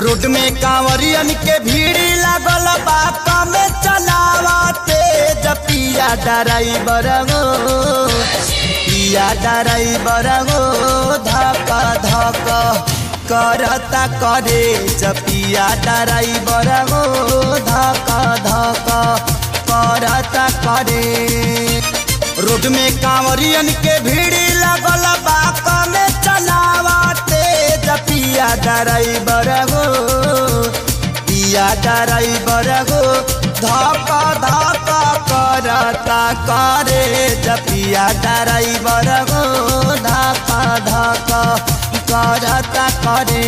Road में कांवरियन के भीड़ लागल बा कम चलावते पिया ड्राइवर हो पिया ड्राइवर हो धक धक करता करे पिया ड्राइवर हो धक धक करता करे। रोड में कांवरियन के भीड़ लागल बा कम चलावते पिया ड्राइवर हो पिया ड्राइवर हो धक धक करता करे पिया ड्राइवर हो धक धक करता करे।